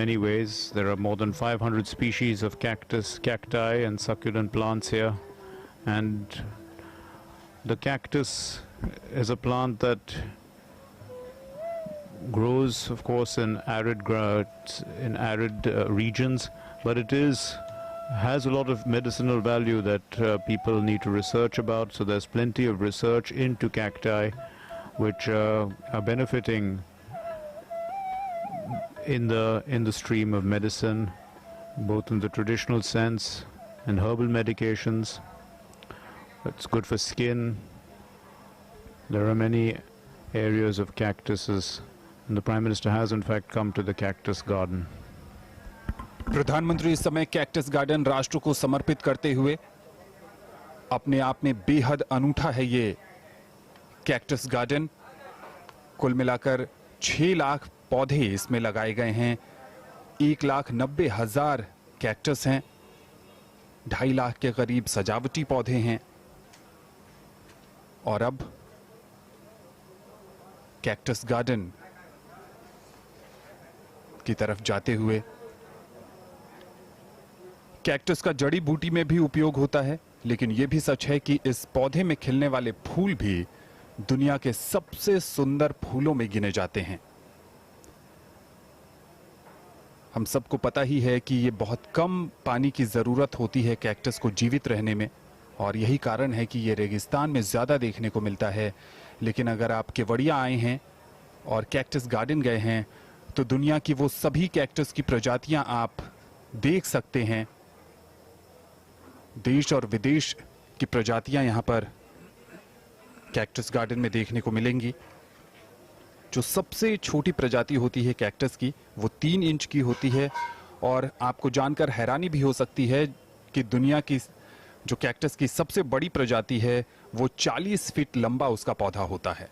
many ways. There are more than 500 species of cactus, cacti and succulent plants here. And the cactus is a plant that grows, of course, in arid regions, but it has a lot of medicinal value that people need to research about. So there's plenty of research into cacti which are benefiting in the stream of medicine, both in the traditional sense and herbal medications. It's good for skin. There are many areas of cactuses, and the Prime Minister has in fact come to the cactus garden. प्रधानमंत्री इस समय cactus garden राष्ट्र को समर्पित करते हुए, अपने आप में बेहद अनूठा है ये कैक्टस गार्डन। कुल मिलाकर 6 लाख पौधे इसमें लगाए गए हैं। 1,90,000 कैक्टस हैं। 2.5 लाख के करीब सजावटी पौधे हैं। और अब कैक्टस गार्डन की तरफ जाते हुए, कैक्टस का जड़ी बूटी में भी उपयोग होता है, लेकिन यह भी सच है कि इस पौधे में खिलने वाले फूल भी दुनिया के सबसे सुंदर फूलों में गिने जाते हैं। हम सबको पता ही है कि ये बहुत कम पानी की जरूरत होती है कैक्टस को जीवित रहने में, और यही कारण है कि ये रेगिस्तान में ज्यादा देखने को मिलता है। लेकिन अगर आप केवड़िया आए हैं और कैक्टस गार्डन गए हैं, तो दुनिया की वो सभी कैक्टस की प्रजातियां आप देख सकते हैं। देश और विदेश की प्रजातियां यहां पर कैक्टस गार्डन में देखने को मिलेंगी। जो सबसे छोटी प्रजाति होती है कैक्टस की, वो 3 इंच की होती है, और आपको जानकर हैरानी भी हो सकती है कि दुनिया की जो कैक्टस की सबसे बड़ी प्रजाति है, वो 40 फीट लंबा उसका पौधा होता है।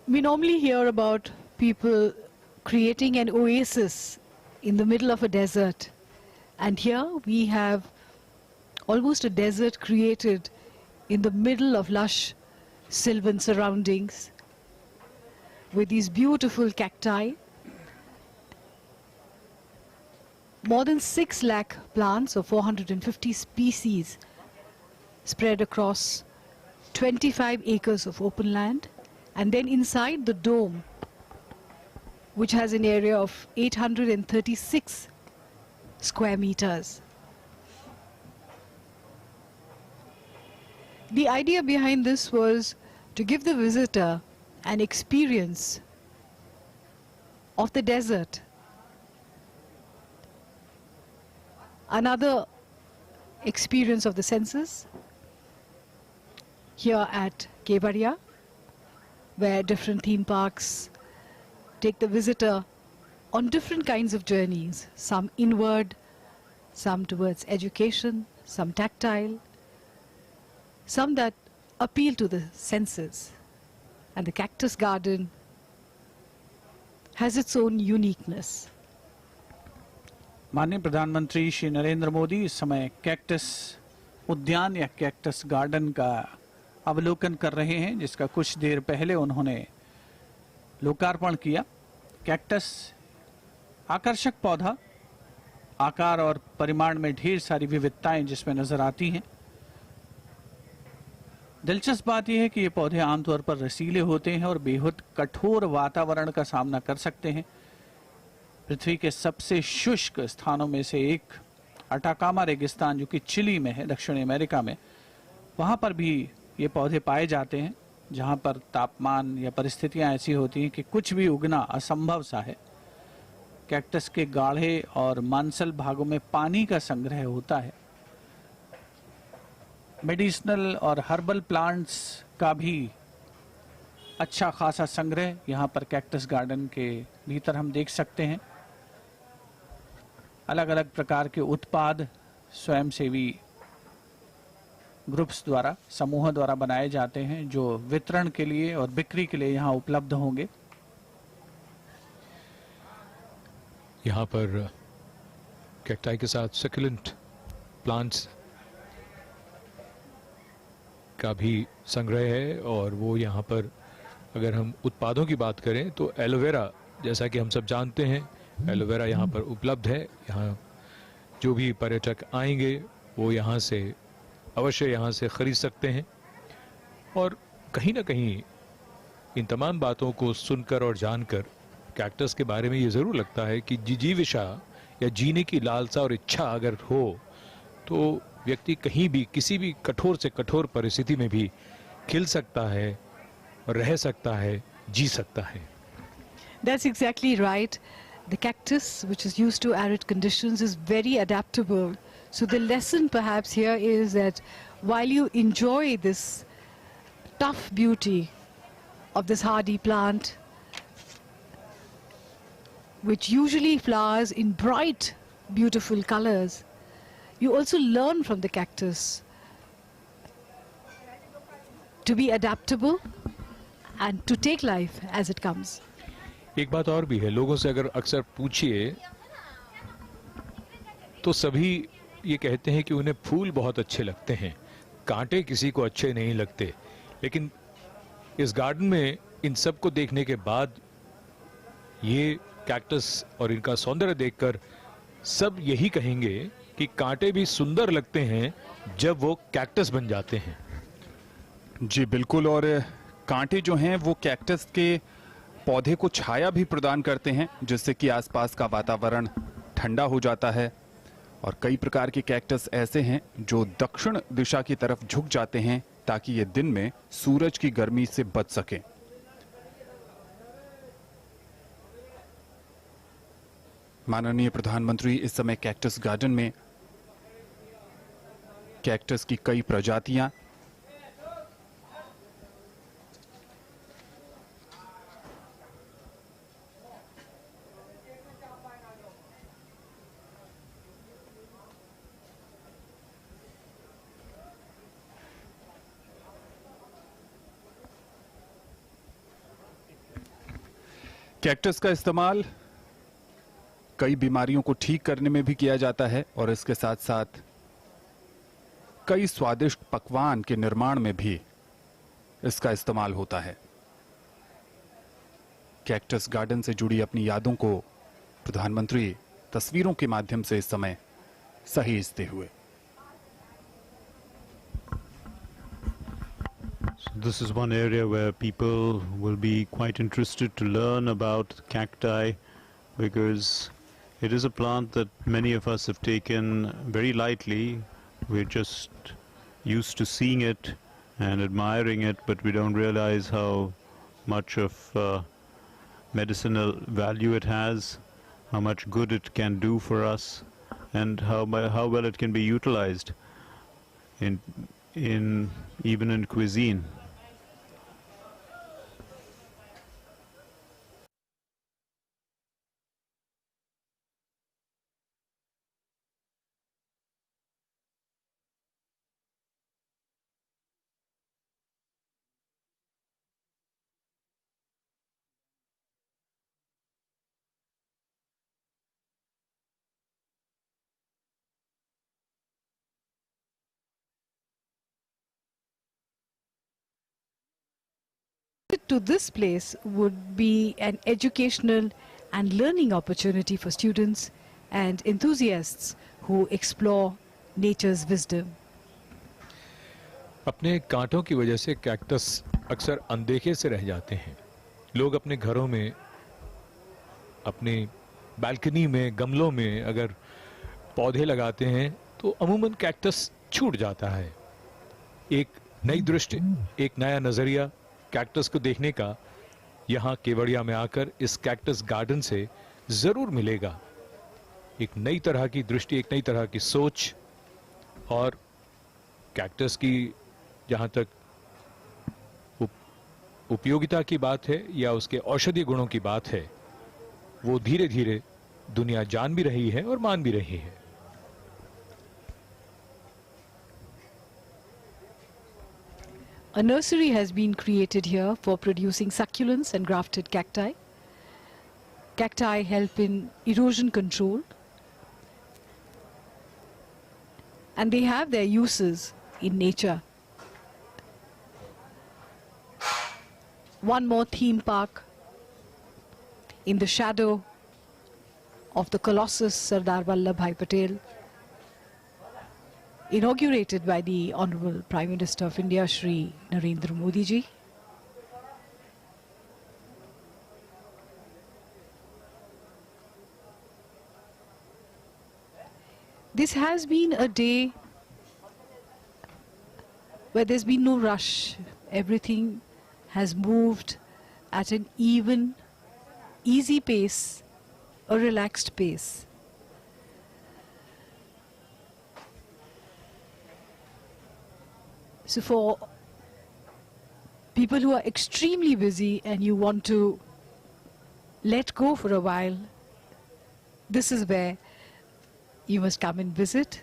We normally hear about people creating an oasis in the middle of a desert, and here we have almost a desert created in the middle of lush sylvan surroundings with these beautiful cacti. More than 6 lakh plants of 450 species spread across 25 acres of open land, and then inside the dome, which has an area of 836 square meters. The idea behind this was to give the visitor an experience of the desert, another experience of the senses here at Kevadia, where different theme parks take the visitor on different kinds of journeys, some inward, some towards education, some tactile, some that appeal to the senses. And the cactus garden has its own uniqueness. माननीय प्रधानमंत्री श्री नरेंद्र मोदी इस समय cactus उद्यान या cactus garden का अवलोकन कर रहे हैं, जिसका कुछ देर पहले उन्होंने लोकार्पण किया। कैक्टस आकर्षक पौधा, आकार और परिमाण में ढेर सारी विविधताएं जिसमें नजर आती हैं। दिलचस्प बात यह है कि ये पौधे आमतौर पर रसीले होते हैं और बेहद कठोर वातावरण का सामना कर सकते हैं। पृथ्वी के सबसे शुष्क स्थानों में से एक अटाकामा रेगिस्तान, जो कि चिली में है, दक्षिण अमेरिका में, वहां पर भी ये पौधे पाए जाते हैं, जहां पर तापमान या परिस्थितियां ऐसी होती हैं कि कुछ भी उगना असंभव सा है। कैक्टस के गाढ़े और मांसल भागों में पानी का संग्रह होता है। मेडिसिनल और हर्बल प्लांट्स का भी अच्छा खासा संग्रह यहाँ पर कैक्टस गार्डन के भीतर हम देख सकते हैं। अलग अलग प्रकार के उत्पाद स्वयंसेवी ग्रुप्स द्वारा, समूह द्वारा बनाए जाते हैं, जो वितरण के लिए और बिक्री के लिए यहाँ उपलब्ध होंगे। यहाँ पर कैक्टाई के साथ सक्युलेंट प्लांट्स का भी संग्रह है, और वो यहाँ पर अगर हम उत्पादों की बात करें तो एलोवेरा, जैसा कि हम सब जानते हैं, एलोवेरा यहाँ पर उपलब्ध है। यहाँ जो भी पर्यटक आएंगे वो यहाँ से अवश्य यहाँ से खरीद सकते हैं। और कहीं ना कहीं इन तमाम बातों को सुनकर और जानकर कैक्टस के बारे में ये ज़रूर लगता है कि जिजीविषा या जीने की लालसा और इच्छा अगर हो तो व्यक्ति कहीं भी किसी भी कठोर से कठोर परिस्थिति में भी खिल सकता है, रह सकता है, जी सकता है। That's exactly right. The cactus, which is used to arid conditions, is very adaptable. So the lesson perhaps here is that while you enjoy this tough beauty of this hardy plant, which usually flowers in bright, beautiful colors, you also learn from the cactus to be adaptable and to take life as it comes. एक बात और भी है, लोगों से अगर अक्सर पूछिए तो सभी ये कहते हैं कि उन्हें फूल बहुत अच्छे लगते हैं, कांटे किसी को अच्छे नहीं लगते। लेकिन इस गार्डन में इन सब को देखने के बाद ये कैक्टस और इनका सौंदर्य देखकर सब यही कहेंगे कि कांटे भी सुंदर लगते हैं जब वो कैक्टस बन जाते हैं। जी बिल्कुल। और कांटे जो हैं वो कैक्टस के पौधे को छाया भी प्रदान करते हैं, जिससे कि आसपास का वातावरण ठंडा हो जाता है। और कई प्रकार के कैक्टस ऐसे हैं जो दक्षिण दिशा की तरफ झुक जाते हैं ताकि ये दिन में सूरज की गर्मी से बच सकें। माननीय प्रधानमंत्री इस समय कैक्टस गार्डन में कैक्टस की कई प्रजातियां कैक्टस का इस्तेमाल कई बीमारियों को ठीक करने में भी किया जाता है और इसके साथ साथ कई स्वादिष्ट पकवान के निर्माण में भी इसका इस्तेमाल होता है। कैक्टस गार्डन से जुड़ी अपनी यादों को प्रधानमंत्री तस्वीरों के माध्यम से इस समय सहेजते हुए। This is one area where people will be quite interested to learn about cacti, because it is a plant that many of us have taken very lightly. We're just used to seeing it and admiring it, but we don't realize how much of medicinal value it has, how much good it can do for us, and how well it can be utilized in even in cuisine. To this place would be an educational and learning opportunity for students and enthusiasts who explore nature's wisdom. अपने कांटों की वजह से cactus अक्सर अनदेखे से रह जाते हैं। लोग अपने घरों में, अपने बालकनी में, गमलों में अगर पौधे लगाते हैं तो अमूमन कैक्टस छूट जाता है। एक नई दृष्टि, एक नया नजरिया कैक्टस को देखने का यहाँ केवड़िया में आकर इस कैक्टस गार्डन से जरूर मिलेगा। एक नई तरह की दृष्टि, एक नई तरह की सोच। और कैक्टस की जहाँ तक उपयोगिता की बात है या उसके औषधीय गुणों की बात है, वो धीरे धीरे दुनिया जान भी रही है और मान भी रही है। A nursery has been created here for producing succulents and grafted cacti. Cacti help in erosion control, and they have their uses in nature. one more theme park in the shadow of the Colossus Sardar Vallabhbhai Patel, inaugurated by the Honorable Prime Minister of India, Shri Narendra Modi ji. This has been a day where there's been no rush. Everything has moved at an even, easy pace, a relaxed pace. So for people who are extremely busy and you want to let go for a while, this is where you must come and visit.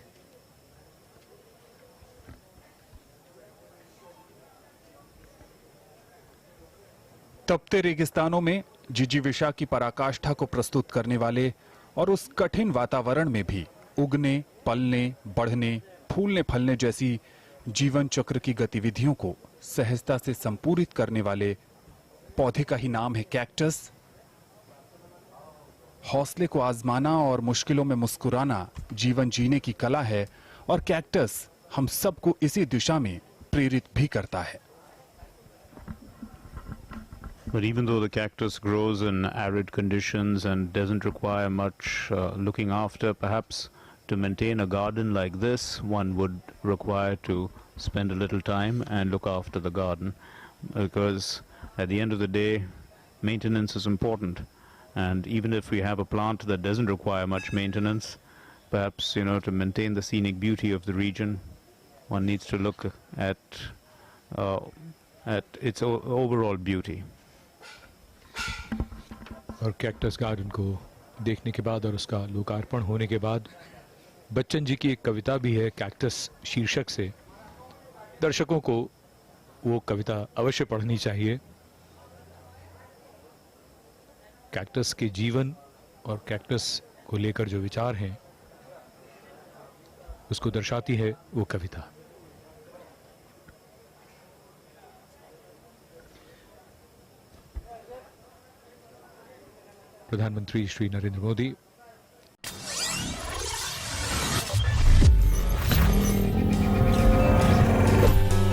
तपते रेगिस्तानों में जिजीविषा की पराकाष्ठा को प्रस्तुत करने वाले और उस कठिन वातावरण में भी उगने, पलने, बढ़ने, फूलने फलने जैसी जीवन चक्र की गतिविधियों को सहजता से संपूरित करने वाले पौधे का ही नाम है कैक्टस। हौसले को आजमाना और मुश्किलों में मुस्कुराना जीवन जीने की कला है और कैक्टस हम सबको इसी दिशा में प्रेरित भी करता है। But even though the cactus grows in arid conditions and doesn't require much looking after, perhaps to maintain a garden like this, one would require to spend a little time and look after the garden, because at the end of the day, maintenance is important. And even if we have a plant that doesn't require much maintenance, perhaps, to maintain the scenic beauty of the region, one needs to look at its overall beauty. और cactus garden को देखने के बाद और उसका लोकार्पण होने के बाद बच्चन जी की एक कविता भी है कैक्टस शीर्षक से। दर्शकों को वो कविता अवश्य पढ़नी चाहिए। कैक्टस के जीवन और कैक्टस को लेकर जो विचार हैं उसको दर्शाती है वो कविता। प्रधानमंत्री श्री नरेंद्र मोदी